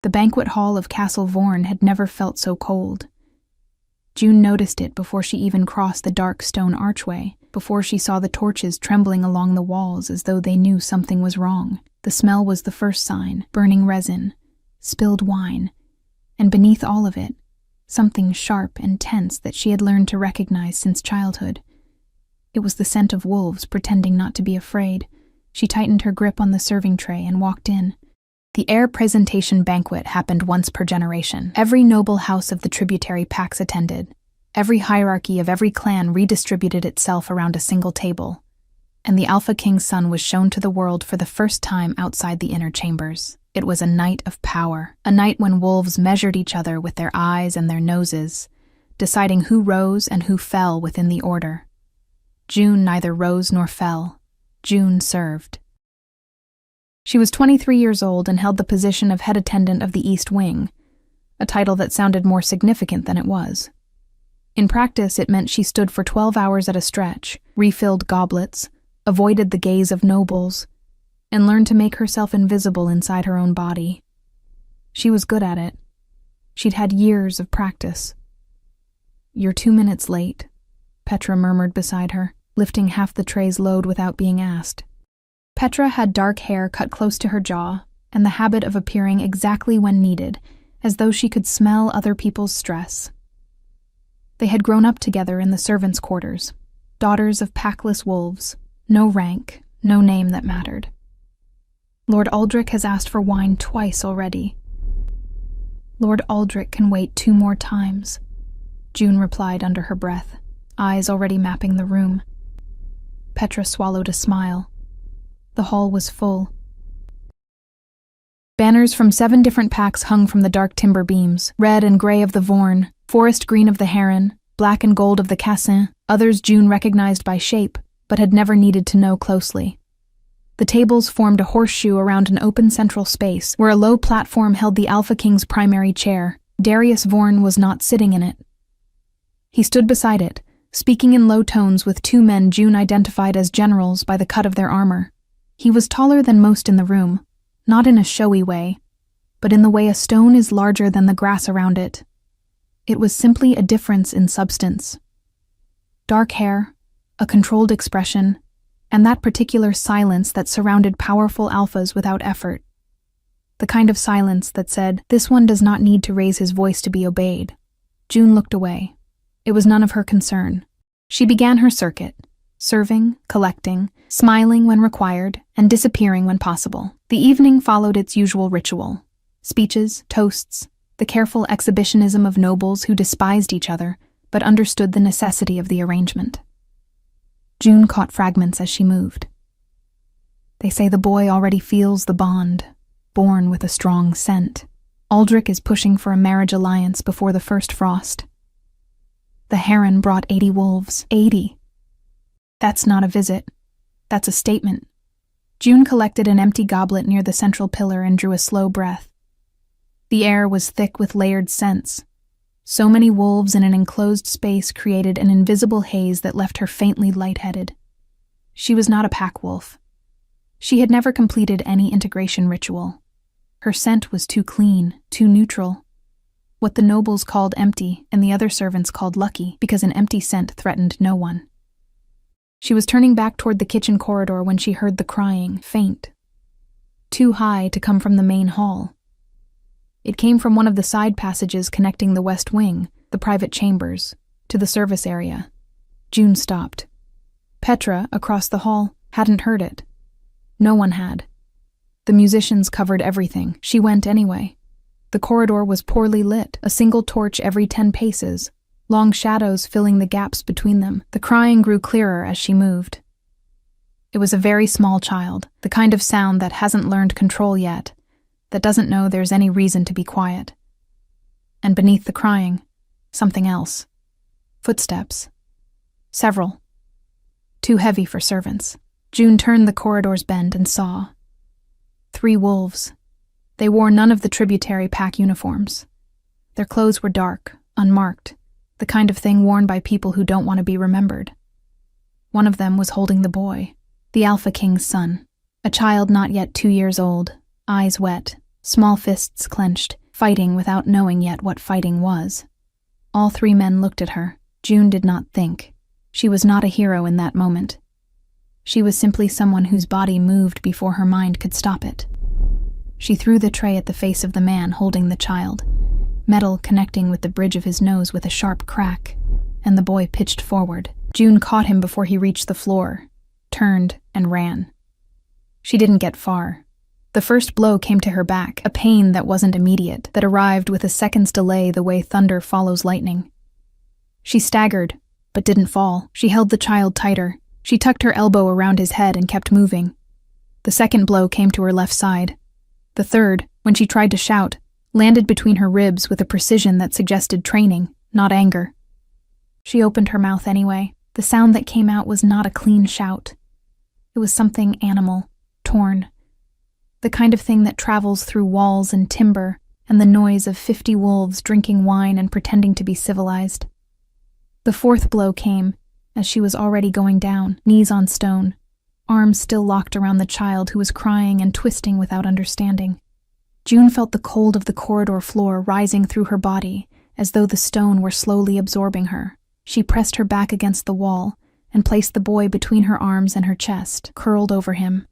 The banquet hall of Castle Vorn had never felt so cold. June noticed it before she even crossed the dark stone archway, before she saw the torches trembling along the walls as though they knew something was wrong. The smell was the first sign: burning resin, spilled wine, and beneath all of it, something sharp and tense that she had learned to recognize since childhood. It was the scent of wolves pretending not to be afraid. She tightened her grip on the serving tray and walked in. The heir presentation banquet happened once per generation. Every noble house of the tributary packs attended. Every hierarchy of every clan redistributed itself around a single table, and the Alpha King's son was shown to the world for the first time outside the inner chambers. It was a night of power, a night when wolves measured each other with their eyes and their noses, deciding who rose and who fell within the order. June neither rose nor fell. June served. She was 23 years old and held the position of head attendant of the East Wing, a title that sounded more significant than it was. In practice, it meant she stood for 12 hours at a stretch, refilled goblets, avoided the gaze of nobles, and learned to make herself invisible inside her own body. She was good at it. She'd had years of practice. "You're 2 minutes late," Petra murmured beside her, lifting half the tray's load without being asked. Petra had dark hair cut close to her jaw, and the habit of appearing exactly when needed, as though she could smell other people's stress. They had grown up together in the servants' quarters, daughters of packless wolves, no rank, no name that mattered. "Lord Aldrich has asked for wine twice already." "Lord Aldrich can wait 2 more times," June replied under her breath, eyes already mapping the room. Petra swallowed a smile. The hall was full. Banners from 7 different packs hung from the dark timber beams, red and gray of the Vorn, forest green of the Heron, black and gold of the Cassin, others June recognized by shape, but had never needed to know closely. The tables formed a horseshoe around an open central space, where a low platform held the Alpha King's primary chair. Darius Vorn was not sitting in it. He stood beside it, speaking in low tones with 2 men June identified as generals by the cut of their armor. He was taller than most in the room, not in a showy way, but in the way a stone is larger than the grass around it. It was simply a difference in substance. Dark hair, a controlled expression, and that particular silence that surrounded powerful alphas without effort. The kind of silence that said, "This one does not need to raise his voice to be obeyed." June looked away. It was none of her concern. She began her circuit, serving, collecting, smiling when required, and disappearing when possible. The evening followed its usual ritual: speeches, toasts, the careful exhibitionism of nobles who despised each other but understood the necessity of the arrangement. June caught fragments as she moved. "They say the boy already feels the bond, born with a strong scent. Aldrich is pushing for a marriage alliance before the first frost. The Heron brought 80 wolves. 80. That's not a visit. That's a statement." June collected an empty goblet near the central pillar and drew a slow breath. The air was thick with layered scents. So many wolves in an enclosed space created an invisible haze that left her faintly lightheaded. She was not a pack wolf. She had never completed any integration ritual. Her scent was too clean, too neutral. What the nobles called empty and the other servants called lucky, because an empty scent threatened no one. She was turning back toward the kitchen corridor when she heard the crying, faint, too high to come from the main hall. It came from one of the side passages connecting the West Wing, the private chambers, to the service area. June stopped. Petra, across the hall, hadn't heard it. No one had. The musicians covered everything. She went anyway. The corridor was poorly lit, a single torch every 10 paces, long shadows filling the gaps between them. The crying grew clearer as she moved. It was a very small child, the kind of sound that hasn't learned control yet, that doesn't know there's any reason to be quiet. And beneath the crying, something else. Footsteps. Several. Too heavy for servants. June turned the corridor's bend and saw 3 wolves. They wore none of the tributary pack uniforms. Their clothes were dark, unmarked, the kind of thing worn by people who don't want to be remembered. One of them was holding the boy, the Alpha King's son, a child not yet 2 years old, eyes wet, Small fists clenched, fighting without knowing yet what fighting was. All three men looked at her. June did not think. She was not a hero in that moment. She was simply someone whose body moved before her mind could stop it. She threw the tray at the face of the man holding the child, metal connecting with the bridge of his nose with a sharp crack, and the boy pitched forward. June caught him before he reached the floor, turned, and ran. She didn't get far. The first blow came to her back, a pain that wasn't immediate, that arrived with a second's delay the way thunder follows lightning. She staggered, but didn't fall. She held the child tighter. She tucked her elbow around his head and kept moving. The second blow came to her left side. The third, when she tried to shout, landed between her ribs with a precision that suggested training, not anger. She opened her mouth anyway. The sound that came out was not a clean shout. It was something animal, torn. The kind of thing that travels through walls and timber, and the noise of 50 wolves drinking wine and pretending to be civilized. The fourth blow came, as she was already going down, knees on stone, arms still locked around the child who was crying and twisting without understanding. June felt the cold of the corridor floor rising through her body, as though the stone were slowly absorbing her. She pressed her back against the wall and placed the boy between her arms and her chest, curled over him.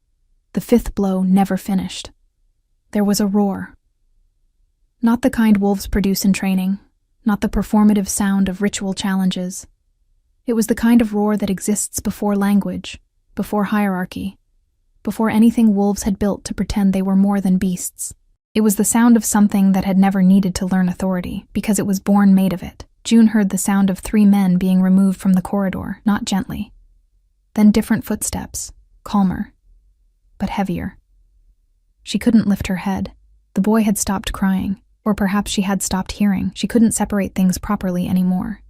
The fifth blow never finished. There was a roar. Not the kind wolves produce in training, not the performative sound of ritual challenges. It was the kind of roar that exists before language, before hierarchy, before anything wolves had built to pretend they were more than beasts. It was the sound of something that had never needed to learn authority, because it was born made of it. June heard the sound of 3 men being removed from the corridor, not gently. Then different footsteps, calmer, but heavier. She couldn't lift her head. The boy had stopped crying, or perhaps she had stopped hearing. She couldn't separate things properly anymore.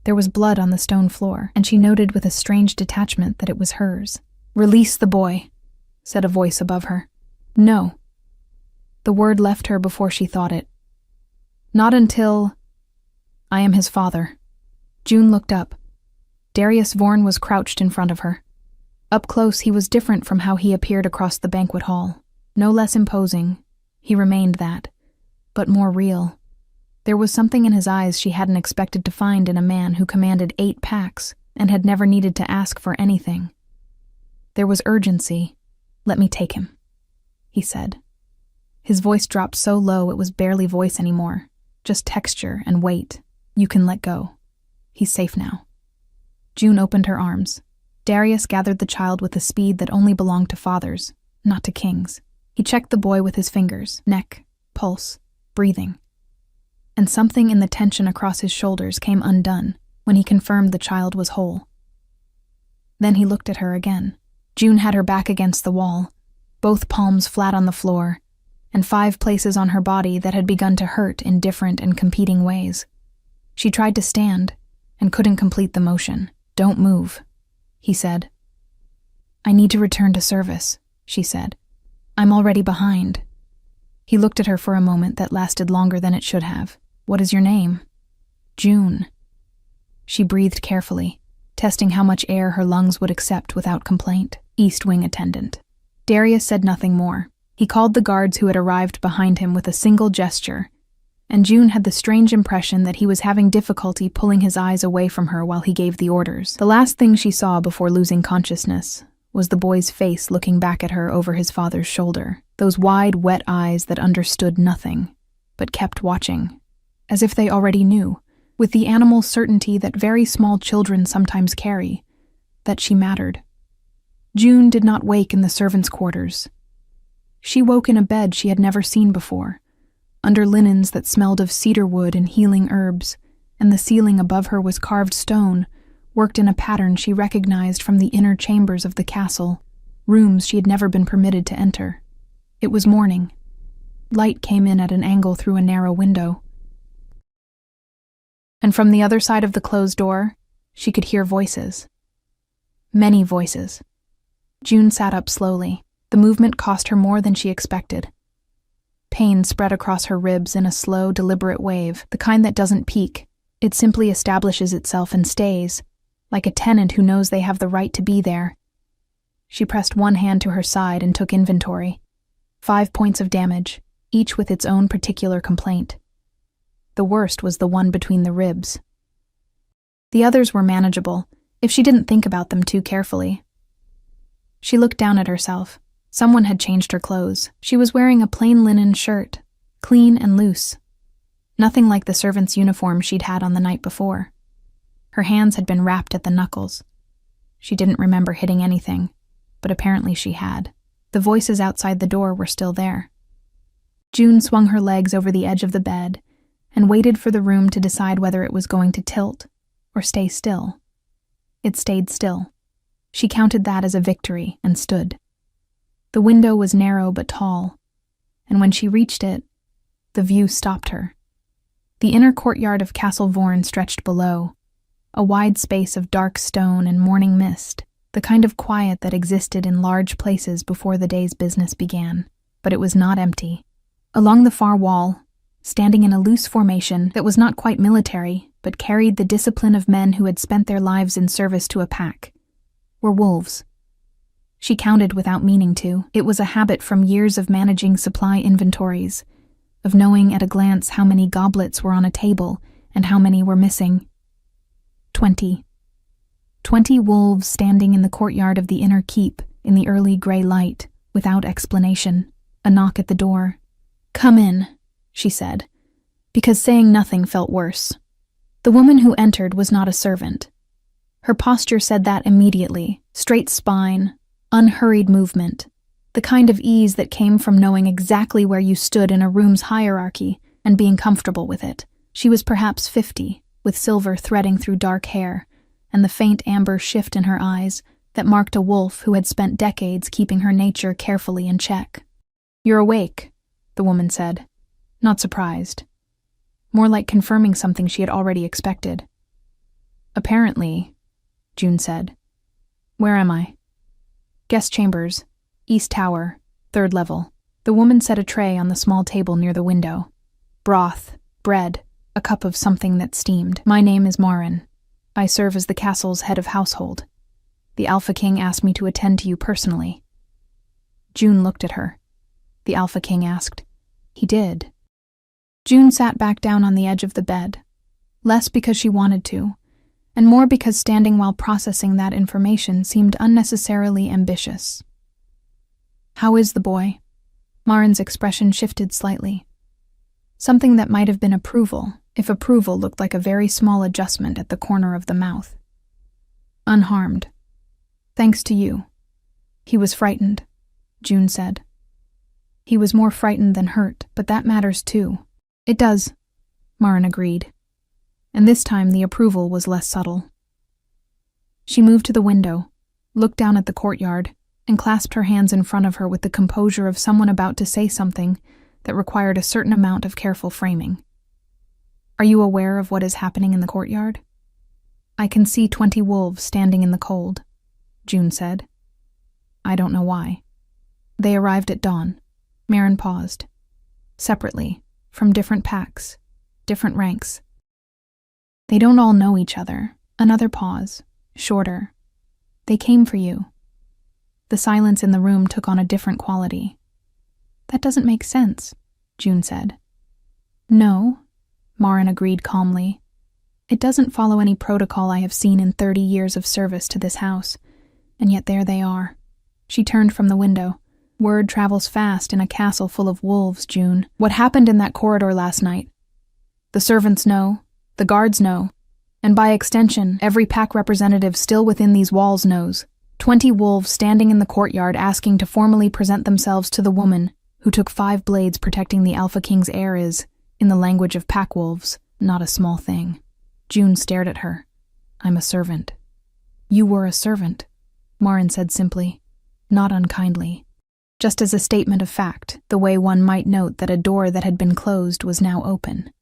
There was blood on the stone floor, and she noted with a strange detachment that it was hers. "Release the boy," said a voice above her. "No." The word left her before she thought it. "Not until... I am his father." June looked up. Darius Vorn was crouched in front of her. Up close, he was different from how he appeared across the banquet hall. No less imposing, he remained that, but more real. There was something in his eyes she hadn't expected to find in a man who commanded 8 packs and had never needed to ask for anything. There was urgency. "Let me take him," he said. His voice dropped so low it was barely voice anymore, just texture and weight. "You can let go. He's safe now." June opened her arms. Darius gathered the child with a speed that only belonged to fathers, not to kings. He checked the boy with his fingers, neck, pulse, breathing. And something in the tension across his shoulders came undone when he confirmed the child was whole. Then he looked at her again. June had her back against the wall, both palms flat on the floor, and 5 places on her body that had begun to hurt in different and competing ways. She tried to stand, and couldn't complete the motion. "Don't move," he said. "I need to return to service," she said. "I'm already behind." He looked at her for a moment that lasted longer than it should have. "What is your name?" "June." She breathed carefully, testing how much air her lungs would accept without complaint. "East Wing attendant." Darius said nothing more. He called the guards who had arrived behind him with a single gesture, and June had the strange impression that he was having difficulty pulling his eyes away from her while he gave the orders. The last thing she saw before losing consciousness was the boy's face looking back at her over his father's shoulder, those wide, wet eyes that understood nothing, but kept watching, as if they already knew, with the animal certainty that very small children sometimes carry, that she mattered. June did not wake in the servants' quarters. She woke in a bed she had never seen before, under linens that smelled of cedar wood and healing herbs, and the ceiling above her was carved stone, worked in a pattern she recognized from the inner chambers of the castle, rooms she had never been permitted to enter. It was morning. Light came in at an angle through a narrow window. And from the other side of the closed door, she could hear voices. Many voices. June sat up slowly. The movement cost her more than she expected. Pain spread across her ribs in a slow, deliberate wave, the kind that doesn't peak. It simply establishes itself and stays, like a tenant who knows they have the right to be there. She pressed one hand to her side and took inventory. 5 points of damage, each with its own particular complaint. The worst was the one between the ribs. The others were manageable, if she didn't think about them too carefully. She looked down at herself. Someone had changed her clothes. She was wearing a plain linen shirt, clean and loose. Nothing like the servant's uniform she'd had on the night before. Her hands had been wrapped at the knuckles. She didn't remember hitting anything, but apparently she had. The voices outside the door were still there. June swung her legs over the edge of the bed and waited for the room to decide whether it was going to tilt or stay still. It stayed still. She counted that as a victory and stood. The window was narrow but tall, and when she reached it, the view stopped her. The inner courtyard of Castle Vorn stretched below, a wide space of dark stone and morning mist, the kind of quiet that existed in large places before the day's business began. But it was not empty. Along the far wall, standing in a loose formation that was not quite military, but carried the discipline of men who had spent their lives in service to a pack, were wolves. She counted without meaning to. It was a habit from years of managing supply inventories, of knowing at a glance how many goblets were on a table and how many were missing. 20. 20 wolves standing in the courtyard of the inner keep in the early gray light, without explanation. A knock at the door. "Come in," she said, because saying nothing felt worse. The woman who entered was not a servant. Her posture said that immediately. Straight spine, unhurried movement, the kind of ease that came from knowing exactly where you stood in a room's hierarchy and being comfortable with it. She was perhaps 50, with silver threading through dark hair, and the faint amber shift in her eyes that marked a wolf who had spent decades keeping her nature carefully in check. "You're awake," the woman said, not surprised. More like confirming something she had already expected. "Apparently," June said. "Where am I?" "Guest chambers, East Tower, 3rd level." The woman set a tray on the small table near the window. Broth, bread, a cup of something that steamed. "My name is Marin. I serve as the castle's head of household. The Alpha King asked me to attend to you personally." June looked at her. The Alpha King asked. "He did." June sat back down on the edge of the bed, less because she wanted to, and more because standing while processing that information seemed unnecessarily ambitious. "How is the boy?" Marin's expression shifted slightly. Something that might have been approval, if approval looked like a very small adjustment at the corner of the mouth. "Unharmed. Thanks to you." "He was frightened," June said. "He was more frightened than hurt, but that matters too." "It does," Marin agreed. And this time the approval was less subtle. She moved to the window, looked down at the courtyard, and clasped her hands in front of her with the composure of someone about to say something that required a certain amount of careful framing. "Are you aware of what is happening in the courtyard?" "I can see 20 wolves standing in the cold," June said. "I don't know why." "They arrived at dawn." Marin paused. "Separately, from different packs, different ranks. They don't all know each other." Another pause, shorter. "They came for you." The silence in the room took on a different quality. "That doesn't make sense," June said. "No," Marin agreed calmly. "It doesn't follow any protocol I have seen in 30 years of service to this house, and yet there they are." She turned from the window. "Word travels fast in a castle full of wolves, June. What happened in that corridor last night? The servants know, the guards know, and by extension, every pack representative still within these walls knows. 20 wolves standing in the courtyard asking to formally present themselves to the woman who took 5 blades protecting the Alpha King's heir is, in the language of pack wolves, not a small thing." June stared at her. "I'm a servant." "You were a servant," Marin said simply, not unkindly. Just as a statement of fact, the way one might note that a door that had been closed was now open.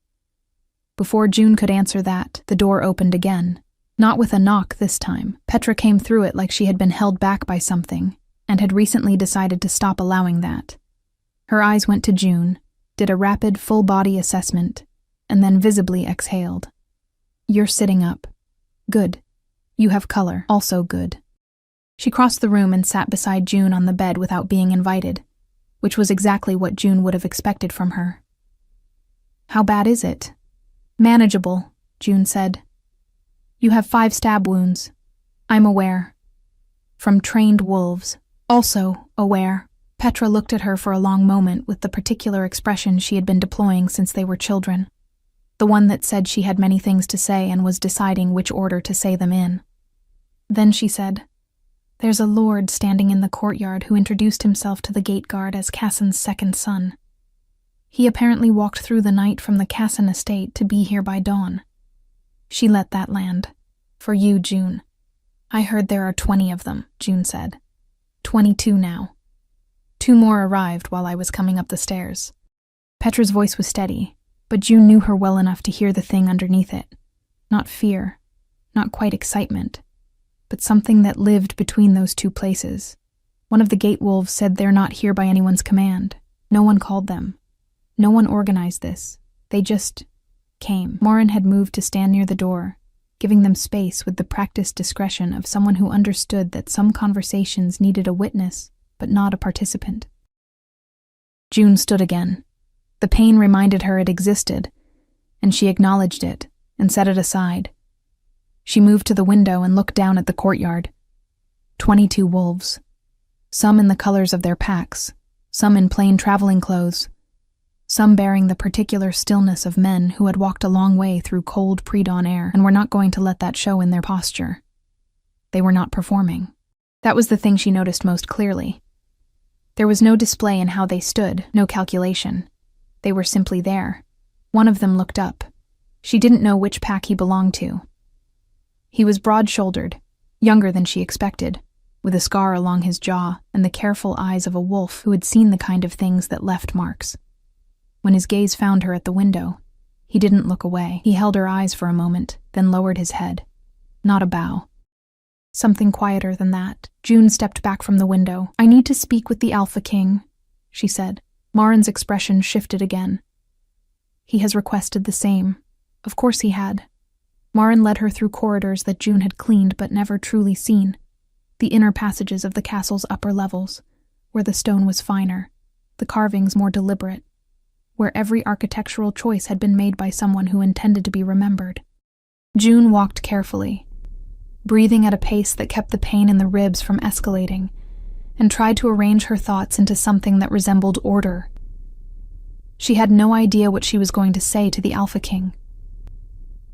Before June could answer that, the door opened again. Not with a knock this time. Petra came through it like she had been held back by something, and had recently decided to stop allowing that. Her eyes went to June, did a rapid full-body assessment, and then visibly exhaled. "You're sitting up. Good. You have color. Also good." She crossed the room and sat beside June on the bed without being invited. which was exactly what June would have expected from her. "How bad is it?" "Manageable," June said. "You have 5 stab wounds. I'm aware. From trained wolves. Also aware." Petra looked at her for a long moment with the particular expression she had been deploying since they were children. The one that said she had many things to say and was deciding which order to say them in. Then she said, "There's a lord standing in the courtyard who introduced himself to the gate guard as Cassin's second son. He apparently walked through the night from the Cassin estate to be here by dawn. She let that land. For you, June." "I heard there are 20 of them," June said. 22 now. 2 more arrived while I was coming up the stairs." Petra's voice was steady, but June knew her well enough to hear the thing underneath it. Not fear, not quite excitement, but something that lived between those 2 places. One of the gate wolves said they're not here by anyone's command. No one called them. No one organized this. They just came. Morin had moved to stand near the door, giving them space with the practiced discretion of someone who understood that some conversations needed a witness, but not a participant. June stood again. The pain reminded her it existed, and she acknowledged it and set it aside. She moved to the window and looked down at the courtyard. 22 wolves. Some in the colors of their packs, some in plain traveling clothes, some bearing the particular stillness of men who had walked a long way through cold pre-dawn air and were not going to let that show in their posture. They were not performing. That was the thing she noticed most clearly. There was no display in how they stood, no calculation. They were simply there. One of them looked up. She didn't know which pack he belonged to. He was broad-shouldered, younger than she expected, with a scar along his jaw and the careful eyes of a wolf who had seen the kind of things that left marks. When his gaze found her at the window, he didn't look away. He held her eyes for a moment, then lowered his head. Not a bow. Something quieter than that. June stepped back from the window. "I need to speak with the Alpha King," she said. Morin's expression shifted again. "He has requested the same." Of course he had. Morin led her through corridors that June had cleaned but never truly seen. The inner passages of the castle's upper levels, where the stone was finer, the carvings more deliberate, where every architectural choice had been made by someone who intended to be remembered. June walked carefully, breathing at a pace that kept the pain in the ribs from escalating, and tried to arrange her thoughts into something that resembled order. She had no idea what she was going to say to the Alpha King.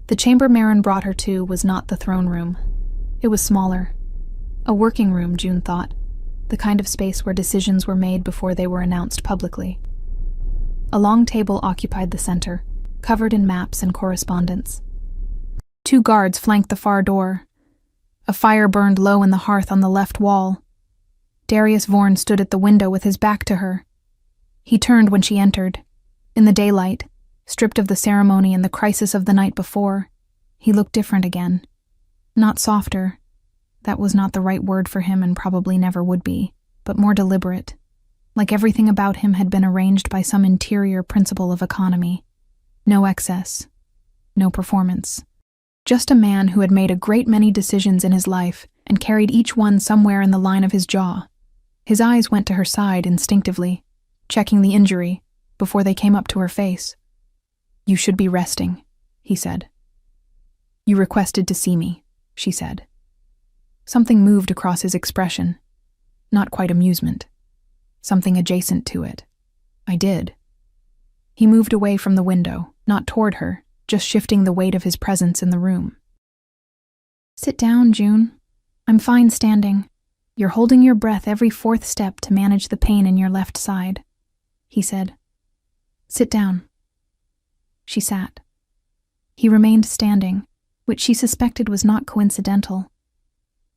The chamber Marin brought her to was not the throne room. It was smaller. A working room, June thought, the kind of space where decisions were made before they were announced publicly. A long table occupied the center, covered in maps and correspondence. 2 guards flanked the far door. A fire burned low in the hearth on the left wall. Darius Vorn stood at the window with his back to her. He turned when she entered. In the daylight, stripped of the ceremony and the crisis of the night before, he looked different again. Not softer. That was not the right word for him and probably never would be, but more deliberate. Like everything about him had been arranged by some interior principle of economy. No excess. No performance. Just a man who had made a great many decisions in his life and carried each one somewhere in the line of his jaw. His eyes went to her side instinctively, checking the injury, before they came up to her face. "You should be resting," he said. "You requested to see me," she said. Something moved across his expression. Not quite amusement. Something adjacent to it. "I did." He moved away from the window, not toward her, just shifting the weight of his presence in the room. "Sit down, June. I'm fine standing. You're holding your breath every 4th step to manage the pain in your left side," he said. "Sit down." She sat. He remained standing, which she suspected was not coincidental.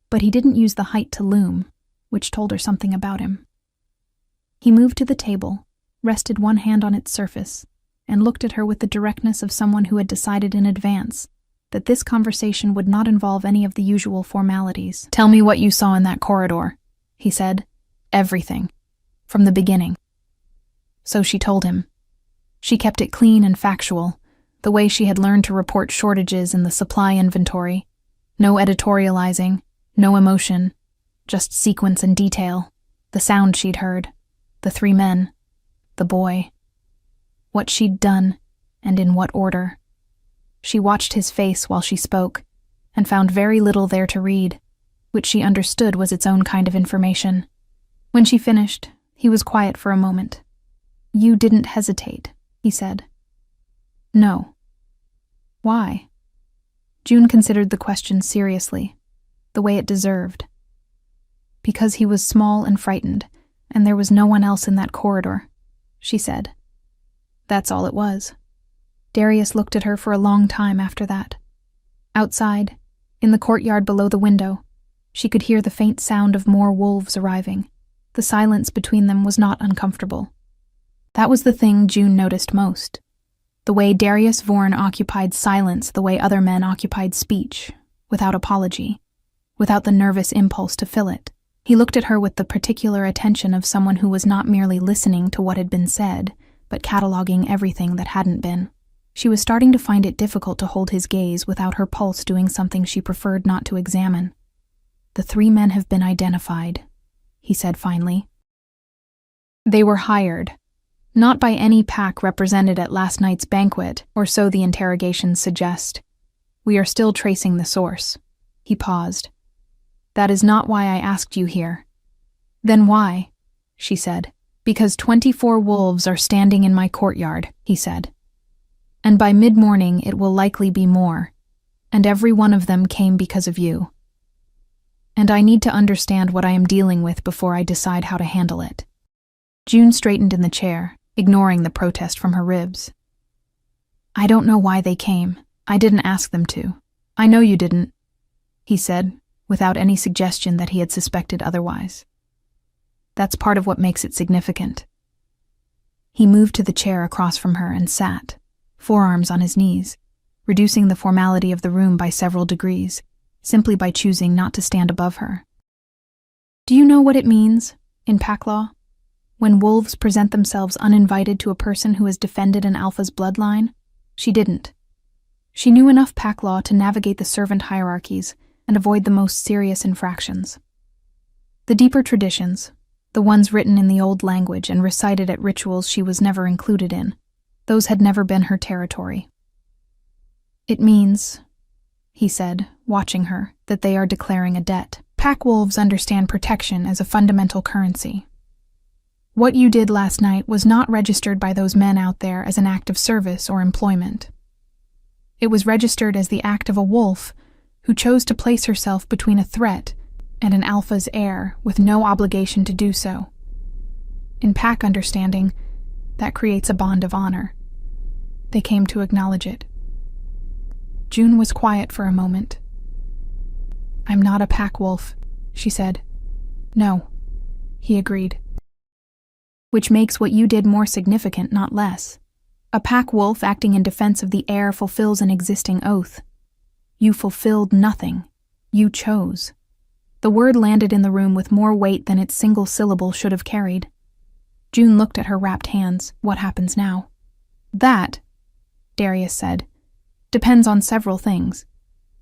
But he didn't use the height to loom, which told her something about him. He moved to the table, rested one hand on its surface, and looked at her with the directness of someone who had decided in advance that this conversation would not involve any of the usual formalities. "Tell me what you saw in that corridor," he said. "Everything. From the beginning." So she told him. She kept it clean and factual, the way she had learned to report shortages in the supply inventory. No editorializing, no emotion, just sequence and detail, the sound she'd heard, the 3 men, the boy, what she'd done, and in what order. She watched his face while she spoke, and found very little there to read, which she understood was its own kind of information. When she finished, he was quiet for a moment. "You didn't hesitate," he said. "No." "Why?" June considered the question seriously, the way it deserved. "Because he was small and frightened, and there was no one else in that corridor," she said. That's all it was. Darius looked at her for a long time after that. Outside, in the courtyard below the window, she could hear the faint sound of more wolves arriving. The silence between them was not uncomfortable. That was the thing June noticed most. The way Darius Vorn occupied silence the way other men occupied speech, without apology, without the nervous impulse to fill it. He looked at her with the particular attention of someone who was not merely listening to what had been said, but cataloging everything that hadn't been. She was starting to find it difficult to hold his gaze without her pulse doing something she preferred not to examine. "The 3 men have been identified," he said finally. "They were hired. Not by any pack represented at last night's banquet, or so the interrogations suggest. We are still tracing the source." He paused. "That is not why I asked you here." "Then why?" she said. "Because 24 wolves are standing in my courtyard," he said. "And by mid-morning it will likely be more, and every one of them came because of you. And I need to understand what I am dealing with before I decide how to handle it." June straightened in the chair, ignoring the protest from her ribs. "I don't know why they came. I didn't ask them to." "I know you didn't," he said, without any suggestion that he had suspected otherwise. "That's part of what makes it significant." He moved to the chair across from her and sat, forearms on his knees, reducing the formality of the room by several degrees, simply by choosing not to stand above her. "Do you know what it means, in pack law, when wolves present themselves uninvited to a person who has defended an alpha's bloodline?" She didn't. She knew enough pack law to navigate the servant hierarchies and avoid the most serious infractions. The deeper traditions, the ones written in the old language and recited at rituals she was never included in, those had never been her territory. "It means," he said, watching her, "that they are declaring a debt. Pack wolves understand protection as a fundamental currency. What you did last night was not registered by those men out there as an act of service or employment. It was registered as the act of a wolf who chose to place herself between a threat and an alpha's heir with no obligation to do so. In pack understanding, that creates a bond of honor. They came to acknowledge it." June was quiet for a moment. "I'm not a pack wolf," she said. "No," he agreed. "Which makes what you did more significant, not less. A pack wolf acting in defense of the heir fulfills an existing oath. You fulfilled nothing. You chose." The word landed in the room with more weight than its single syllable should have carried. June looked at her wrapped hands. "What happens now?" "That," Darius said, "depends on several things."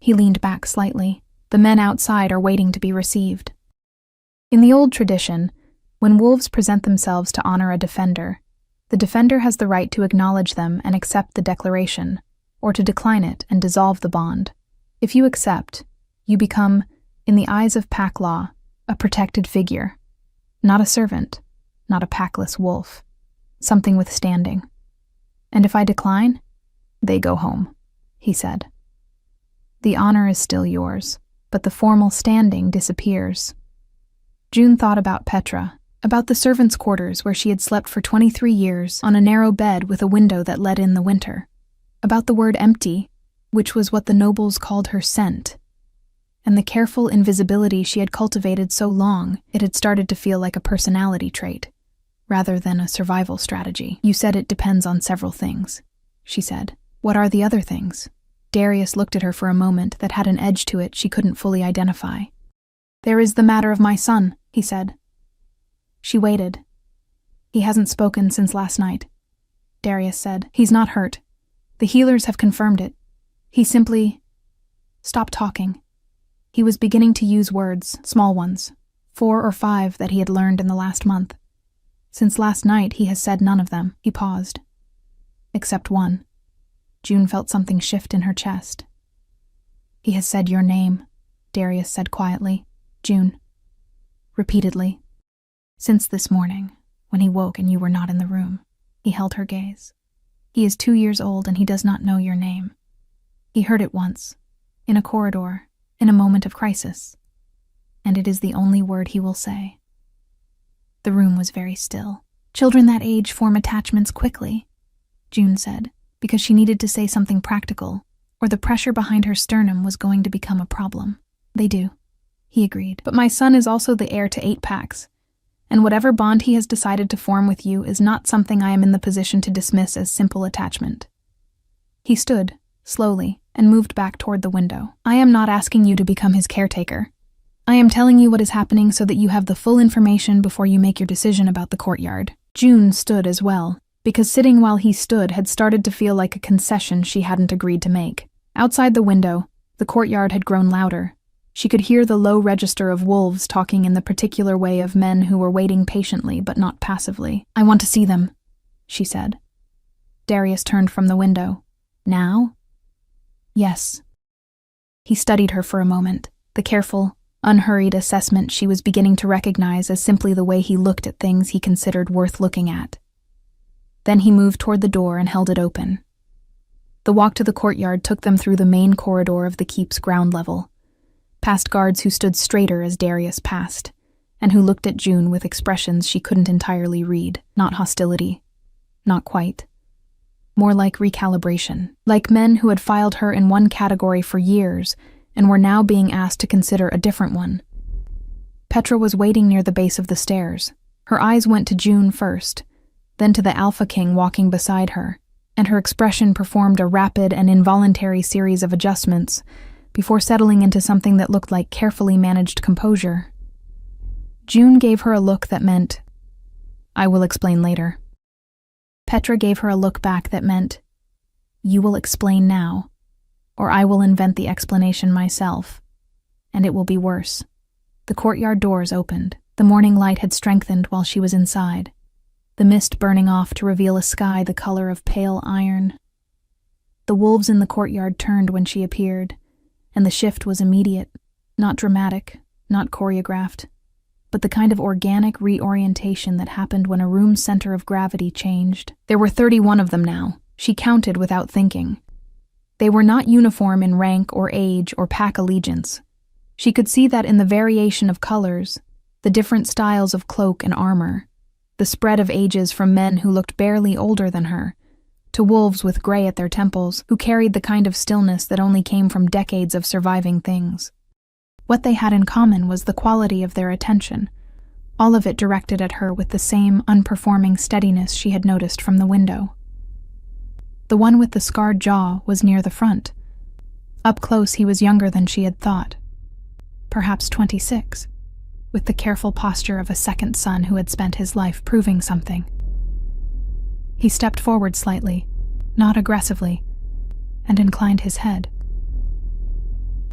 He leaned back slightly. "The men outside are waiting to be received." In the old tradition, when wolves present themselves to honor a defender, the defender has the right to acknowledge them and accept the declaration, or to decline it and dissolve the bond. If you accept, you become, in the eyes of pack law, a protected figure, not a servant, not a packless wolf, something with standing. "And if I decline, they go home," he said. "The honor is still yours, but the formal standing disappears." June thought about Petra, about the servants' quarters where she had slept for 23 years on a narrow bed with a window that let in the winter, about the word empty, which was what the nobles called her scent, and the careful invisibility she had cultivated so long it had started to feel like a personality trait, rather than a survival strategy. "You said it depends on several things," she said. "What are the other things?" Darius looked at her for a moment that had an edge to it she couldn't fully identify. "There is the matter of my son," he said. She waited. "He hasn't spoken since last night," Darius said. "He's not hurt. The healers have confirmed it. He simply stopped talking." He was beginning to use words, small ones, 4 or 5 that he had learned in the last month. Since last night, he has said none of them. He paused. Except one. June felt something shift in her chest. He has said your name, Darius said quietly. June. Repeatedly. Since this morning, when he woke and you were not in the room. He held her gaze. He is 2 years old and he does not know your name. He heard it once, in a corridor, in a moment of crisis. And it is the only word he will say. The room was very still. Children that age form attachments quickly, June said, because she needed to say something practical, or the pressure behind her sternum was going to become a problem. They do, he agreed. But my son is also the heir to 8 packs, and whatever bond he has decided to form with you is not something I am in the position to dismiss as simple attachment. He stood, slowly, and moved back toward the window. I am not asking you to become his caretaker. I am telling you what is happening so that you have the full information before you make your decision about the courtyard. June stood as well, because sitting while he stood had started to feel like a concession she hadn't agreed to make. Outside the window, the courtyard had grown louder. She could hear the low register of wolves talking in the particular way of men who were waiting patiently but not passively. I want to see them, she said. Darius turned from the window. Now? Yes. He studied her for a moment, the careful, unhurried assessment she was beginning to recognize as simply the way he looked at things he considered worth looking at. Then he moved toward the door and held it open. The walk to the courtyard took them through the main corridor of the keep's ground level, past guards who stood straighter as Darius passed, and who looked at June with expressions she couldn't entirely read. Not hostility. Not quite. More like recalibration, like men who had filed her in one category for years and were now being asked to consider a different one. Petra was waiting near the base of the stairs. Her eyes went to June first, then to the Alpha King walking beside her, and her expression performed a rapid and involuntary series of adjustments before settling into something that looked like carefully managed composure. June gave her a look that meant, I will explain later. Petra gave her a look back that meant, you will explain now, or I will invent the explanation myself, and it will be worse. The courtyard doors opened. The morning light had strengthened while she was inside, the mist burning off to reveal a sky the color of pale iron. The wolves in the courtyard turned when she appeared, and the shift was immediate, not dramatic, not choreographed, but the kind of organic reorientation that happened when a room's center of gravity changed. There were 31 of them now. She counted without thinking. They were not uniform in rank or age or pack allegiance. She could see that in the variation of colors, the different styles of cloak and armor, the spread of ages from men who looked barely older than her, to wolves with gray at their temples who carried the kind of stillness that only came from decades of surviving things. What they had in common was the quality of their attention, all of it directed at her with the same unperforming steadiness she had noticed from the window. The one with the scarred jaw was near the front. Up close he was younger than she had thought, perhaps 26, with the careful posture of a second son who had spent his life proving something. He stepped forward slightly, not aggressively, and inclined his head.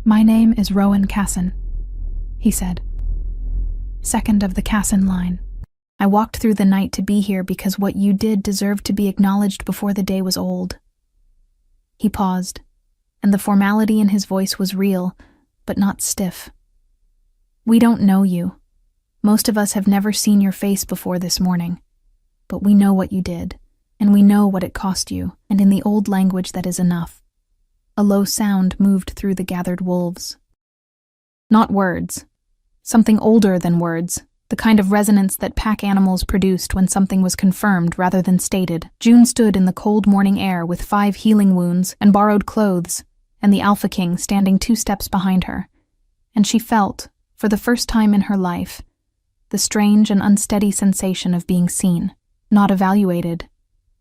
My name is Rowan Casson, he said. Second of the Casson line. I walked through the night to be here because what you did deserved to be acknowledged before the day was old. He paused, and the formality in his voice was real, but not stiff. We don't know you. Most of us have never seen your face before this morning, but we know what you did, and we know what it cost you, and in the old language that is enough. A low sound moved through the gathered wolves. Not words. Something older than words, the kind of resonance that pack animals produced when something was confirmed rather than stated. June stood in the cold morning air with 5 healing wounds and borrowed clothes, and the Alpha King standing 2 steps behind her, and she felt, for the first time in her life, the strange and unsteady sensation of being seen, not evaluated,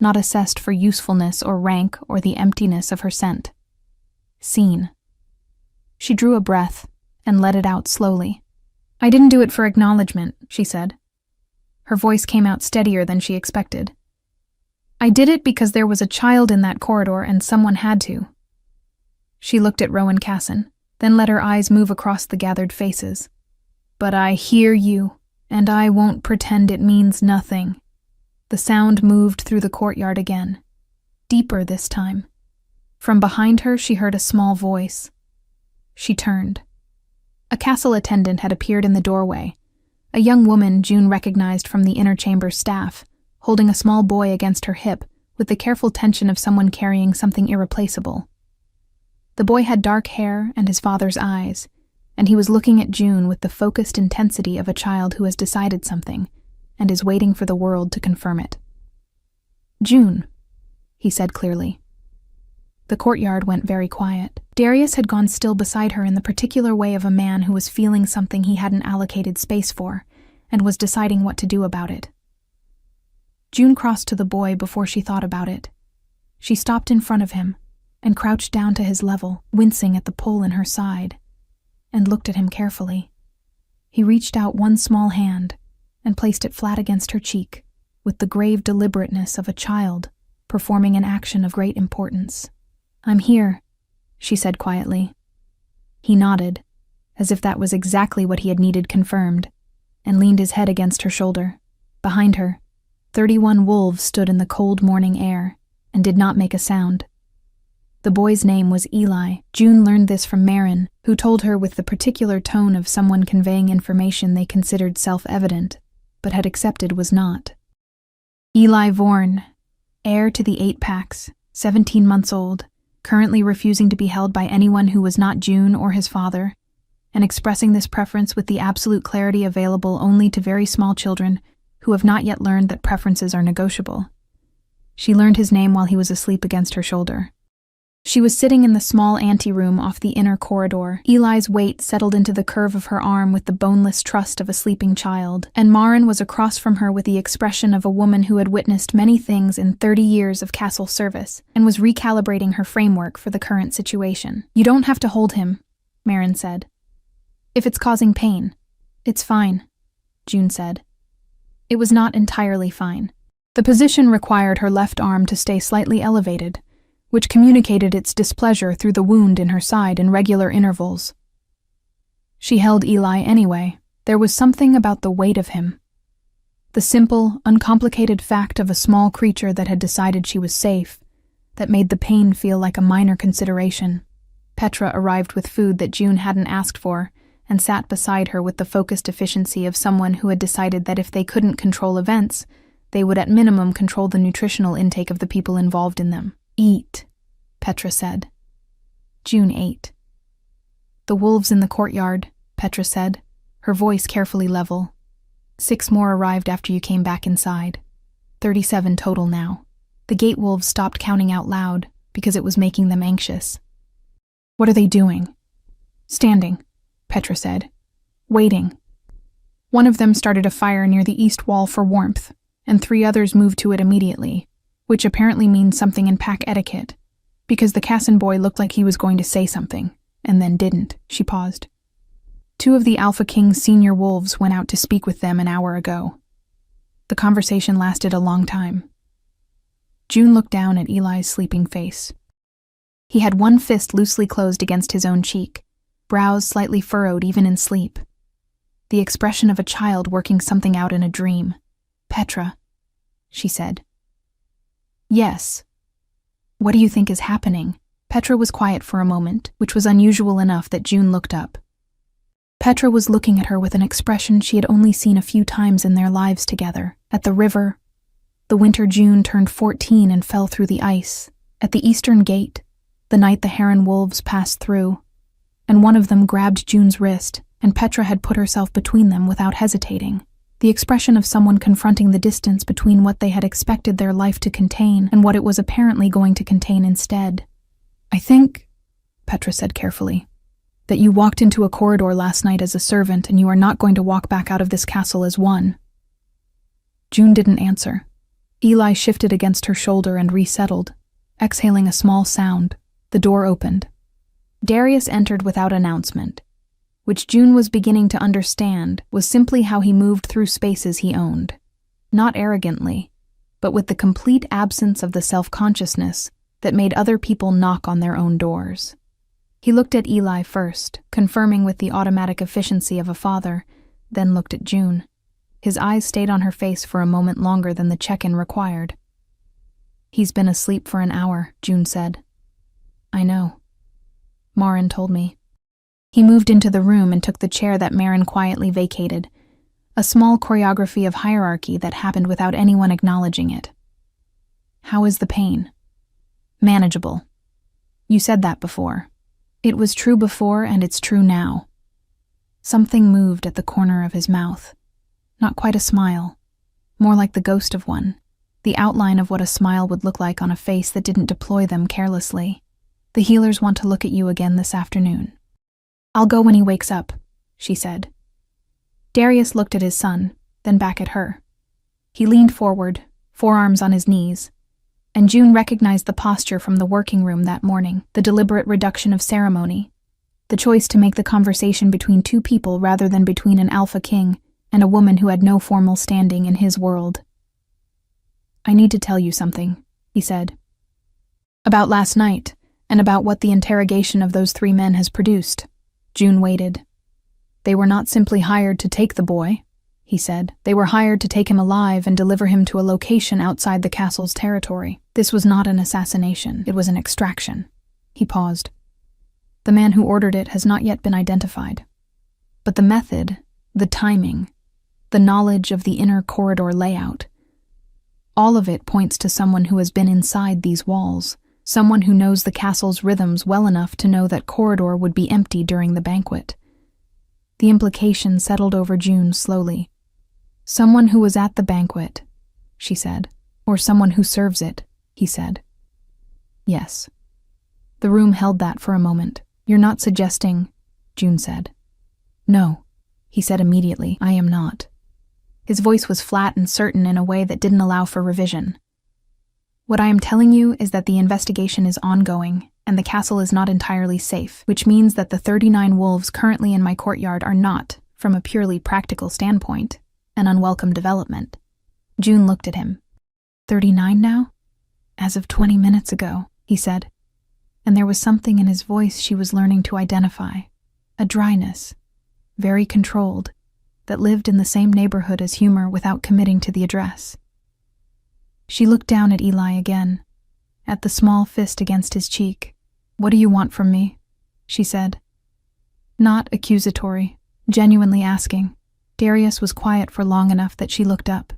not assessed for usefulness or rank or the emptiness of her scent. Seen. She drew a breath and let it out slowly. I didn't do it for acknowledgement, she said. Her voice came out steadier than she expected. I did it because there was a child in that corridor and someone had to. She looked at Rowan Casson, then let her eyes move across the gathered faces. But I hear you, and I won't pretend it means nothing. The sound moved through the courtyard again, deeper this time. From behind her, she heard a small voice. She turned. A castle attendant had appeared in the doorway, a young woman June recognized from the inner chamber staff, holding a small boy against her hip with the careful tension of someone carrying something irreplaceable. The boy had dark hair and his father's eyes, and he was looking at June with the focused intensity of a child who has decided something and is waiting for the world to confirm it. "June," he said clearly. The courtyard went very quiet. Darius had gone still beside her in the particular way of a man who was feeling something he hadn't allocated space for and was deciding what to do about it. June crossed to the boy before she thought about it. She stopped in front of him and crouched down to his level, wincing at the pull in her side, and looked at him carefully. He reached out one small hand and placed it flat against her cheek, with the grave deliberateness of a child performing an action of great importance. "I'm here," she said quietly. He nodded, as if that was exactly what he had needed confirmed, and leaned his head against her shoulder. Behind her, 31 wolves stood in the cold morning air and did not make a sound. The boy's name was Eli. June learned this from Marin, who told her with the particular tone of someone conveying information they considered self-evident, but had accepted was not. Eli Vorn, heir to the 8 packs, 17 months old, currently refusing to be held by anyone who was not June or his father, and expressing this preference with the absolute clarity available only to very small children who have not yet learned that preferences are negotiable. She learned his name while he was asleep against her shoulder. She was sitting in the small anteroom off the inner corridor. Eli's weight settled into the curve of her arm with the boneless trust of a sleeping child, and Marin was across from her with the expression of a woman who had witnessed many things in 30 years of castle service and was recalibrating her framework for the current situation. "You don't have to hold him," Marin said. "If it's causing pain, it's fine," June said. It was not entirely fine. The position required her left arm to stay slightly elevated, which communicated its displeasure through the wound in her side in regular intervals. She held Eli anyway. There was something about the weight of him. The simple, uncomplicated fact of a small creature that had decided she was safe, that made the pain feel like a minor consideration. Petra arrived with food that June hadn't asked for, and sat beside her with the focused efficiency of someone who had decided that if they couldn't control events, they would at minimum control the nutritional intake of the people involved in them. "Eat," Petra said. June ate. "The wolves in the courtyard," Petra said, her voice carefully level. 6 more arrived after you came back inside. 37 total now. The gate wolves stopped counting out loud because it was making them anxious. "What are they doing?" "Standing," Petra said. "Waiting." One of them started a fire near the east wall for warmth, and 3 others moved to it immediately, which apparently means something in pack etiquette, because the Cassin boy looked like he was going to say something, and then didn't. She paused. 2 of the Alpha King's senior wolves went out to speak with them an hour ago. The conversation lasted a long time. June looked down at Eli's sleeping face. He had one fist loosely closed against his own cheek, brows slightly furrowed even in sleep. The expression of a child working something out in a dream. "Petra," she said. "Yes." "What do you think is happening?" Petra was quiet for a moment, which was unusual enough that June looked up. Petra was looking at her with an expression she had only seen a few times in their lives together. At the river, the winter June turned 14 and fell through the ice. At the eastern gate, the night the heron wolves passed through, and one of them grabbed June's wrist, and Petra had put herself between them without hesitating. The expression of someone confronting the distance between what they had expected their life to contain and what it was apparently going to contain instead. "I think," Petra said carefully, "that you walked into a corridor last night as a servant and you are not going to walk back out of this castle as one." June didn't answer. Eli shifted against her shoulder and resettled. Exhaling a small sound, the door opened. Darius entered without announcement, which June was beginning to understand was simply how he moved through spaces he owned. Not arrogantly, but with the complete absence of the self-consciousness that made other people knock on their own doors. He looked at Eli first, confirming with the automatic efficiency of a father, then looked at June. His eyes stayed on her face for a moment longer than the check-in required. "He's been asleep for an hour," June said. "I know. Marin told me." He moved into the room and took the chair that Marin quietly vacated, a small choreography of hierarchy that happened without anyone acknowledging it. "How is the pain?" "Manageable. You said that before." It was true before, and it's true now. Something moved at the corner of his mouth. Not quite a smile, more like the ghost of one, the outline of what a smile would look like on a face that didn't deploy them carelessly. "The healers want to look at you again this afternoon." "I'll go when he wakes up," she said. Darius looked at his son, then back at her. He leaned forward, forearms on his knees, and June recognized the posture from the working room that morning, the deliberate reduction of ceremony, the choice to make the conversation between two people rather than between an alpha king and a woman who had no formal standing in his world. "I need to tell you something," he said. "About last night, and about what the interrogation of those 3 men has produced." June waited. "They were not simply hired to take the boy," he said. "They were hired to take him alive and deliver him to a location outside the castle's territory. This was not an assassination, it was an extraction." He paused. "The man who ordered it has not yet been identified. But the method, the timing, the knowledge of the inner corridor layout, all of it points to someone who has been inside these walls, someone who knows the castle's rhythms well enough to know that corridor would be empty during the banquet." The implication settled over June slowly. "Someone who was at the banquet," she said. "Or someone who serves it," he said. "Yes." The room held that for a moment. "You're not suggesting," June said. "No," he said immediately. "I am not." His voice was flat and certain in a way that didn't allow for revision. "What I am telling you is that the investigation is ongoing, and the castle is not entirely safe, which means that the 39 wolves currently in my courtyard are not, from a purely practical standpoint, an unwelcome development." June looked at him. 39 now? "As of 20 minutes ago," he said. And there was something in his voice she was learning to identify, a dryness, very controlled, that lived in the same neighborhood as humor without committing to the address. She looked down at Eli again, at the small fist against his cheek. "What do you want from me?" she said. Not accusatory, genuinely asking. Darius was quiet for long enough that she looked up.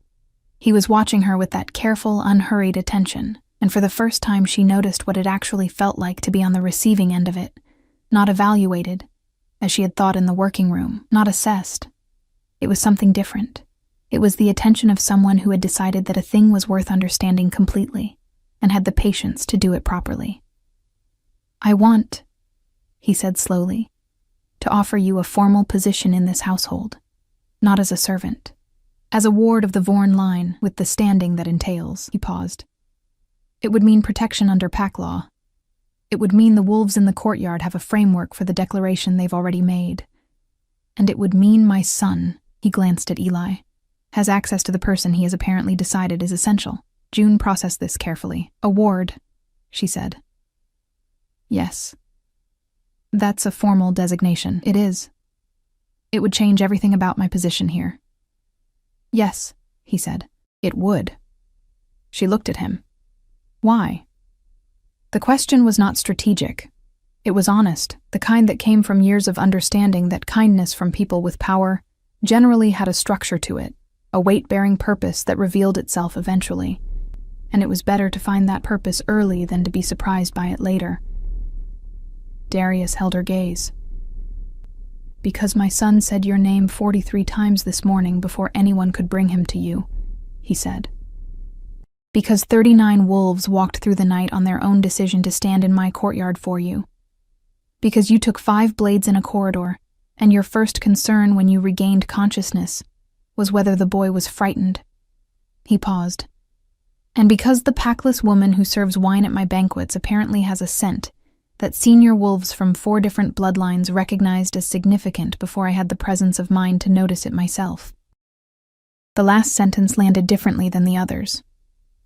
He was watching her with that careful, unhurried attention, and for the first time she noticed what it actually felt like to be on the receiving end of it, not evaluated, as she had thought in the working room, not assessed. It was something different. It was the attention of someone who had decided that a thing was worth understanding completely, and had the patience to do it properly. "I want," he said slowly, "to offer you a formal position in this household, not as a servant, as a ward of the Vorn line with the standing that entails." He paused. "It would mean protection under pack law. It would mean the wolves in the courtyard have a framework for the declaration they've already made. And it would mean my son," he glanced at Eli, "has access to the person he has apparently decided is essential." June processed this carefully. "A ward," she said. "Yes. That's a formal designation." "It is. It would change everything about my position here." "Yes," he said. "It would." She looked at him. "Why?" The question was not strategic. It was honest, the kind that came from years of understanding that kindness from people with power generally had a structure to it, a weight-bearing purpose that revealed itself eventually. And it was better to find that purpose early than to be surprised by it later. Darius held her gaze. "Because my son said your name 43 times this morning before anyone could bring him to you," he said. "Because 39 wolves walked through the night on their own decision to stand in my courtyard for you. Because you took 5 blades in a corridor, and your first concern when you regained consciousness was whether the boy was frightened." He paused. "And because the packless woman who serves wine at my banquets apparently has a scent that senior wolves from 4 different bloodlines recognized as significant before I had the presence of mind to notice it myself." The last sentence landed differently than the others.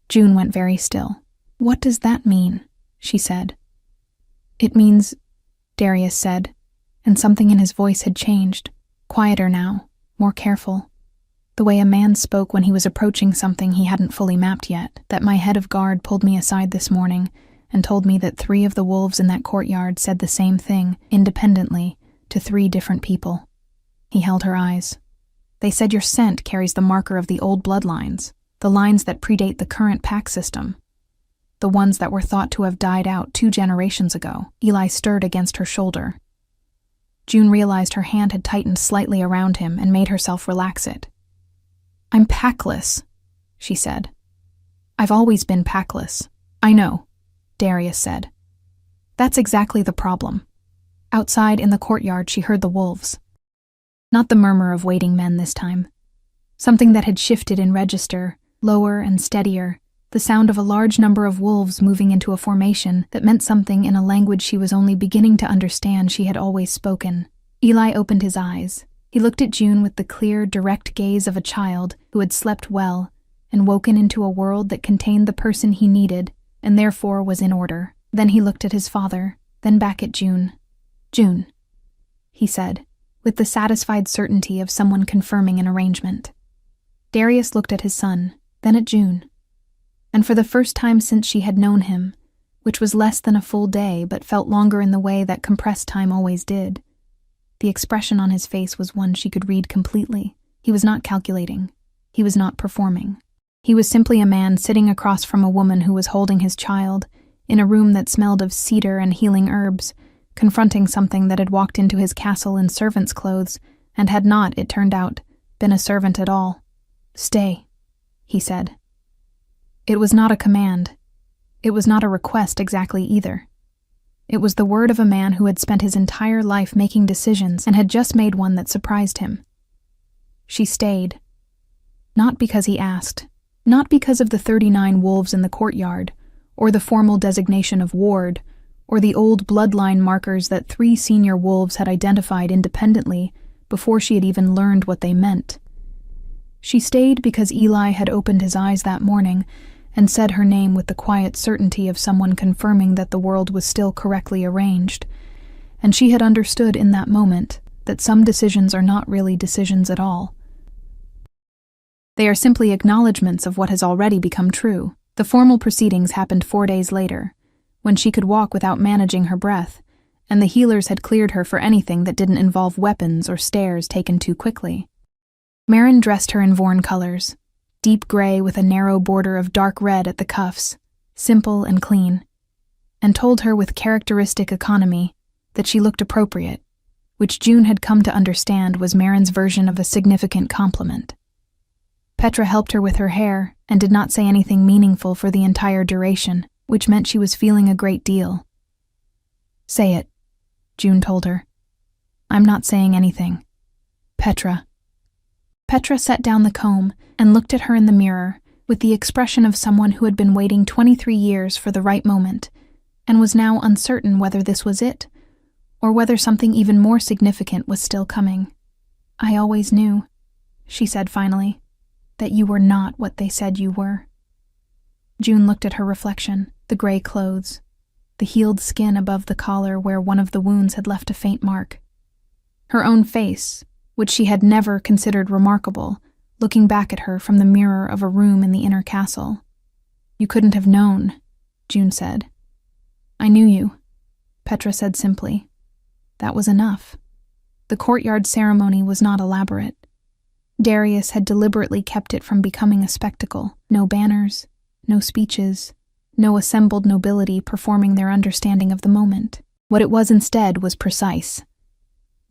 June went very still. "What does that mean?" she said. "It means," Darius said, and something in his voice had changed, quieter now, more careful. The way a man spoke when he was approaching something he hadn't fully mapped yet, that my head of guard pulled me aside this morning and told me that 3 of the wolves in that courtyard said the same thing, independently, to 3 different people. He held her eyes. They said your scent carries the marker of the old bloodlines, the lines that predate the current pack system. The ones that were thought to have died out 2 generations ago. Eli stirred against her shoulder. June realized her hand had tightened slightly around him and made herself relax it. "I'm packless," she said. "I've always been packless." "I know," Darius said. "That's exactly the problem." Outside in the courtyard she heard the wolves. Not the murmur of waiting men this time. Something that had shifted in register, lower and steadier, the sound of a large number of wolves moving into a formation that meant something in a language she was only beginning to understand she had always spoken. Eli opened his eyes. He looked at June with the clear, direct gaze of a child who had slept well and woken into a world that contained the person he needed and therefore was in order. Then he looked at his father, then back at June. "June," he said, with the satisfied certainty of someone confirming an arrangement. Darius looked at his son, then at June. And for the first time since she had known him, which was less than a full day but felt longer in the way that compressed time always did, the expression on his face was one she could read completely. He was not calculating. He was not performing. He was simply a man sitting across from a woman who was holding his child, in a room that smelled of cedar and healing herbs, confronting something that had walked into his castle in servant's clothes and had not, it turned out, been a servant at all. "Stay," he said. It was not a command. It was not a request exactly either. It was the word of a man who had spent his entire life making decisions and had just made one that surprised him. She stayed. Not because he asked. Not because of the 39 wolves in the courtyard, or the formal designation of ward, or the old bloodline markers that 3 senior wolves had identified independently before she had even learned what they meant. She stayed because Eli had opened his eyes that morning and said her name with the quiet certainty of someone confirming that the world was still correctly arranged, and she had understood in that moment that some decisions are not really decisions at all. They are simply acknowledgments of what has already become true. The formal proceedings happened 4 days later, when she could walk without managing her breath, and the healers had cleared her for anything that didn't involve weapons or stairs taken too quickly. Marin dressed her in Vorn colors, deep gray with a narrow border of dark red at the cuffs, simple and clean, and told her with characteristic economy that she looked appropriate, which June had come to understand was Marin's version of a significant compliment. Petra helped her with her hair and did not say anything meaningful for the entire duration, which meant she was feeling a great deal. "Say it," June told her. "I'm not saying anything. Petra." Petra set down the comb and looked at her in the mirror with the expression of someone who had been waiting 23 years for the right moment and was now uncertain whether this was it or whether something even more significant was still coming. "I always knew," she said finally, "that you were not what they said you were." June looked at her reflection, the gray clothes, the healed skin above the collar where one of the wounds had left a faint mark. Her own face, which she had never considered remarkable, looking back at her from the mirror of a room in the inner castle. "You couldn't have known," June said. "I knew you," Petra said simply. That was enough. The courtyard ceremony was not elaborate. Darius had deliberately kept it from becoming a spectacle. No banners, no speeches, no assembled nobility performing their understanding of the moment. What it was instead was precise.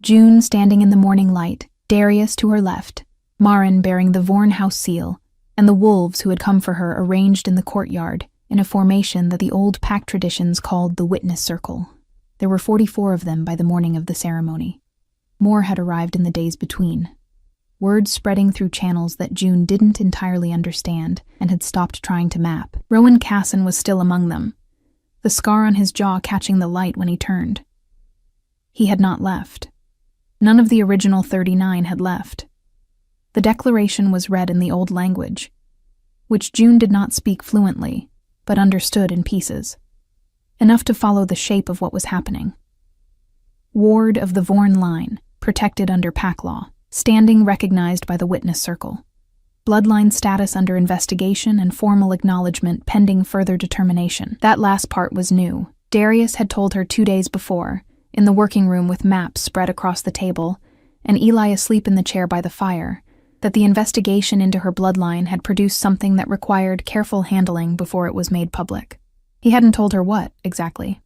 June standing in the morning light, Darius to her left, Marin bearing the Vorn house seal, and the wolves who had come for her arranged in the courtyard in a formation that the old pack traditions called the witness circle. There were 44 of them by the morning of the ceremony. More had arrived in the days between. Word spreading through channels that June didn't entirely understand and had stopped trying to map. Rowan Casson was still among them, the scar on his jaw catching the light when he turned. He had not left. None of the original 39 had left. The declaration was read in the old language, which June did not speak fluently, but understood in pieces, enough to follow the shape of what was happening. Ward of the Vorn line, protected under pack law, standing recognized by the witness circle. Bloodline status under investigation and formal acknowledgement pending further determination. That last part was new. Darius had told her 2 days before, in the working room with maps spread across the table, and Eli asleep in the chair by the fire, that the investigation into her bloodline had produced something that required careful handling before it was made public. He hadn't told her what, exactly.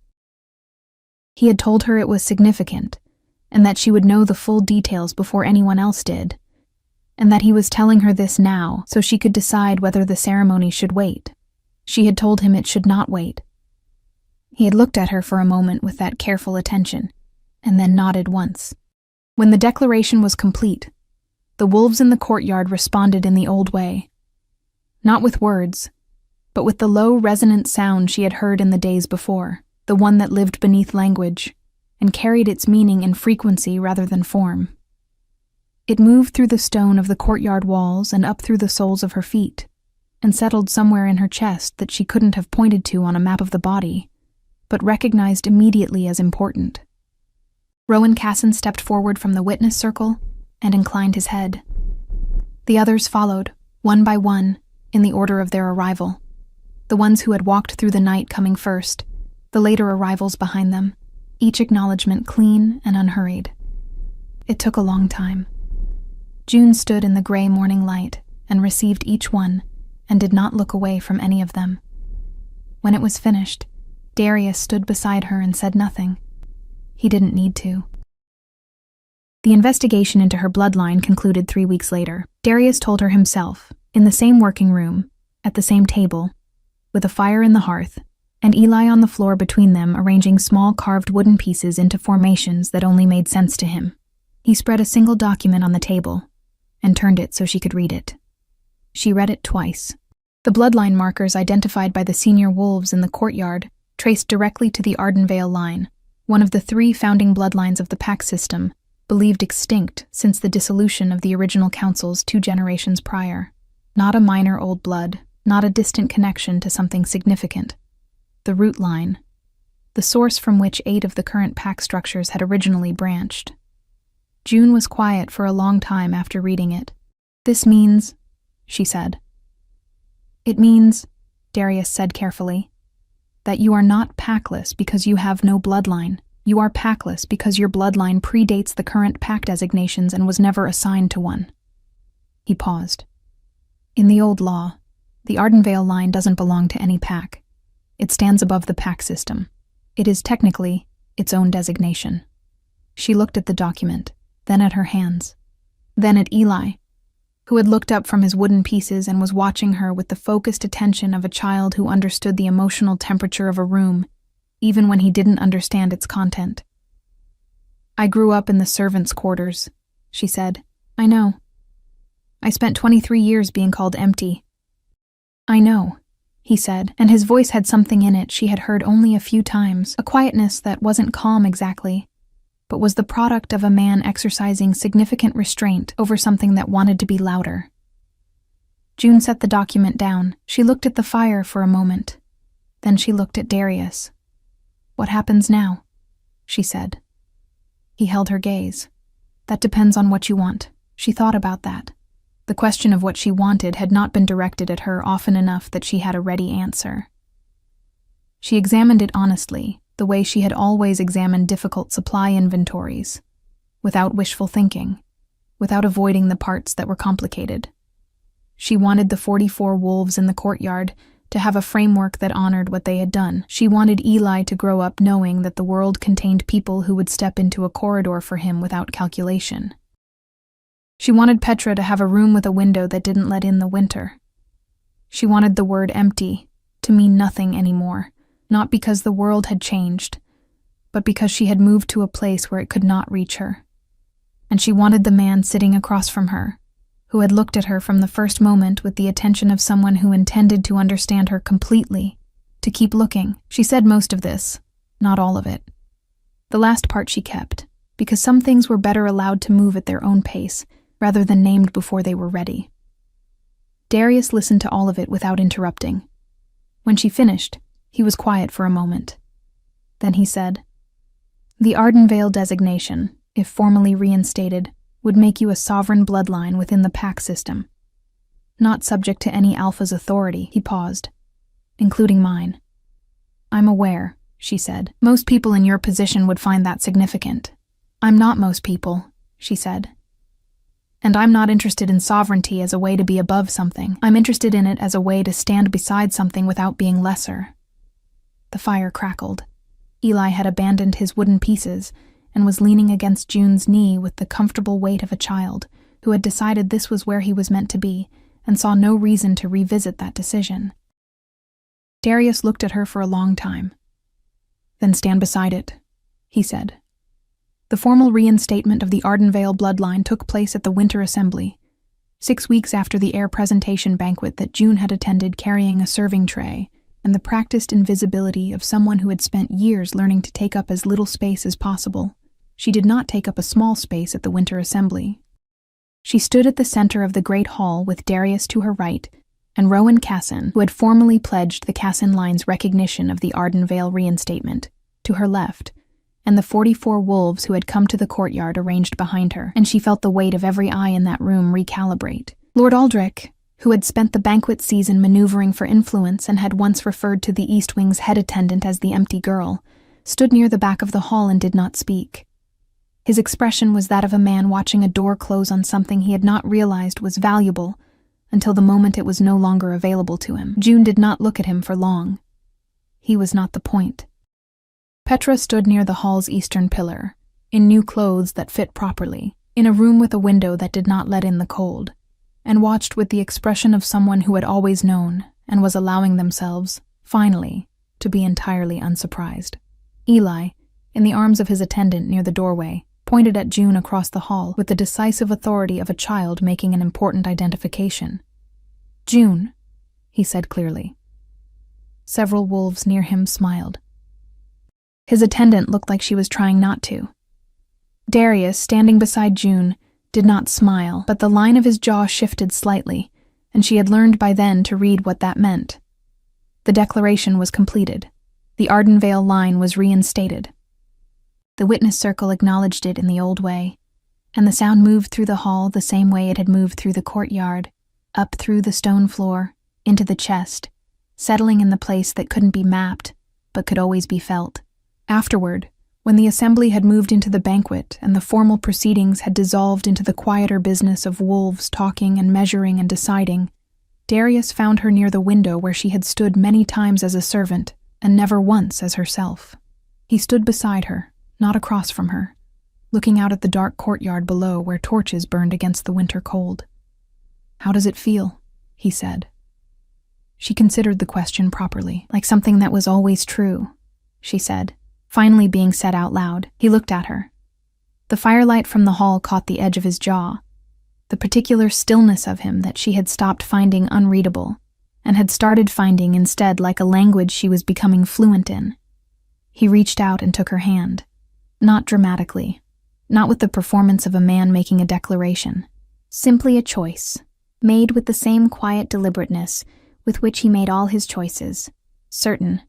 He had told her it was significant, and that she would know the full details before anyone else did, and that he was telling her this now so she could decide whether the ceremony should wait. She had told him it should not wait. He had looked at her for a moment with that careful attention, and then nodded once. When the declaration was complete, the wolves in the courtyard responded in the old way. Not with words, but with the low, resonant sound she had heard in the days before, the one that lived beneath language, and carried its meaning in frequency rather than form. It moved through the stone of the courtyard walls and up through the soles of her feet, and settled somewhere in her chest that she couldn't have pointed to on a map of the body, but recognized immediately as important. Rowan Casson stepped forward from the witness circle and inclined his head. The others followed, one by one, in the order of their arrival. The ones who had walked through the night coming first, the later arrivals behind them, each acknowledgement clean and unhurried. It took a long time. June stood in the gray morning light and received each one and did not look away from any of them. When it was finished, Darius stood beside her and said nothing. He didn't need to. The investigation into her bloodline concluded 3 weeks later. Darius told her himself, in the same working room, at the same table, with a fire in the hearth, and Eli on the floor between them arranging small carved wooden pieces into formations that only made sense to him. He spread a single document on the table and turned it so she could read it. She read it twice. The bloodline markers identified by the senior wolves in the courtyard traced directly to the Ardenvale line, one of the 3 founding bloodlines of the pack system, believed extinct since the dissolution of the original councils 2 generations prior. Not a minor old blood, not a distant connection to something significant. The root line, the source from which 8 of the current pack structures had originally branched. June was quiet for a long time after reading it. "This means," she said. "It means," Darius said carefully, "that you are not packless because you have no bloodline. You are packless because your bloodline predates the current pack designations and was never assigned to one." He paused. "In the old law, the Ardenvale line doesn't belong to any pack. It stands above the pack system. It is technically its own designation." She looked at the document, then at her hands, then at Eli, who had looked up from his wooden pieces and was watching her with the focused attention of a child who understood the emotional temperature of a room, even when he didn't understand its content. "I grew up in the servants' quarters," she said. "I know. I spent 23 years being called empty." "I know," he said, and his voice had something in it she had heard only a few times, a quietness that wasn't calm exactly, but was the product of a man exercising significant restraint over something that wanted to be louder. June set the document down. She looked at the fire for a moment. Then she looked at Darius. "What happens now?" she said. He held her gaze. "That depends on what you want." She thought about that. The question of what she wanted had not been directed at her often enough that she had a ready answer. She examined it honestly, the way she had always examined difficult supply inventories, without wishful thinking, without avoiding the parts that were complicated. She wanted the 44 wolves in the courtyard to have a framework that honored what they had done. She wanted Eli to grow up knowing that the world contained people who would step into a corridor for him without calculation. She wanted Petra to have a room with a window that didn't let in the winter. She wanted the word empty to mean nothing anymore, not because the world had changed, but because she had moved to a place where it could not reach her. And she wanted the man sitting across from her, who had looked at her from the first moment with the attention of someone who intended to understand her completely, to keep looking. She said most of this, not all of it. The last part she kept, because some things were better allowed to move at their own pace, rather than named before they were ready. Darius listened to all of it without interrupting. When she finished, he was quiet for a moment. Then he said, "The Ardenvale designation, if formally reinstated, would make you a sovereign bloodline within the pack system. not subject to any alpha's authority. He paused. Including mine. I'm aware, she said. Most people in your position would find that significant. I'm not most people, she said. And I'm not interested in sovereignty as a way to be above something. I'm interested in it as a way to stand beside something without being lesser. The fire crackled. Eli had abandoned his wooden pieces and was leaning against June's knee with the comfortable weight of a child who had decided this was where he was meant to be and saw no reason to revisit that decision. Darius looked at her for a long time. Then stand beside it, he said. The formal reinstatement of the Ardenvale bloodline took place at the Winter Assembly, 6 weeks after the heir presentation banquet that June had attended carrying a serving tray and the practiced invisibility of someone who had spent years learning to take up as little space as possible. She did not take up a small space at the Winter Assembly. She stood at the center of the great hall with Darius to her right and Rowan Cassin, who had formally pledged the Cassin line's recognition of the Ardenvale reinstatement, to her left, and the 44 wolves who had come to the courtyard arranged behind her, and she felt the weight of every eye in that room recalibrate. Lord Aldrich, who had spent the banquet season maneuvering for influence and had once referred to the East Wing's head attendant as the empty girl, stood near the back of the hall and did not speak. His expression was that of a man watching a door close on something he had not realized was valuable until the moment it was no longer available to him. June did not look at him for long. He was not the point. Petra stood near the hall's eastern pillar, in new clothes that fit properly, in a room with a window that did not let in the cold, and watched with the expression of someone who had always known and was allowing themselves, finally, to be entirely unsurprised. Eli, in the arms of his attendant near the doorway, pointed at June across the hall with the decisive authority of a child making an important identification. "June," he said clearly. Several wolves near him smiled. His attendant looked like she was trying not to. Darius, standing beside June, did not smile, but the line of his jaw shifted slightly, and she had learned by then to read what that meant. The declaration was completed. The Ardenvale line was reinstated. The witness circle acknowledged it in the old way, and the sound moved through the hall the same way it had moved through the courtyard, up through the stone floor, into the chest, settling in the place that couldn't be mapped, but could always be felt. Afterward, when the assembly had moved into the banquet and the formal proceedings had dissolved into the quieter business of wolves talking and measuring and deciding, Darius found her near the window where she had stood many times as a servant and never once as herself. He stood beside her, not across from her, looking out at the dark courtyard below where torches burned against the winter cold. "How does it feel?" he said. She considered the question properly, like something that was always true, she said, finally being said out loud. He looked at her. The firelight from the hall caught the edge of his jaw, the particular stillness of him that she had stopped finding unreadable, and had started finding instead like a language she was becoming fluent in. He reached out and took her hand. Not dramatically, not with the performance of a man making a declaration. Simply a choice, made with the same quiet deliberateness with which he made all his choices, certain,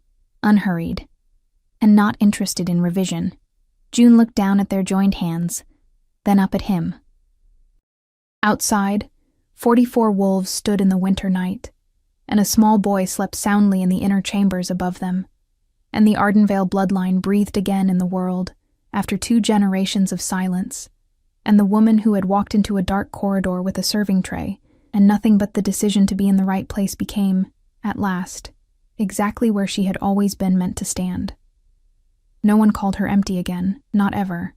unhurried, and not interested in revision. June looked down at their joined hands, then up at him. Outside, 44 wolves stood in the winter night, and a small boy slept soundly in the inner chambers above them, and the Ardenvale bloodline breathed again in the world, after 2 generations of silence, and the woman who had walked into a dark corridor with a serving tray, and nothing but the decision to be in the right place became, at last, exactly where she had always been meant to stand. No one called her empty again, not ever,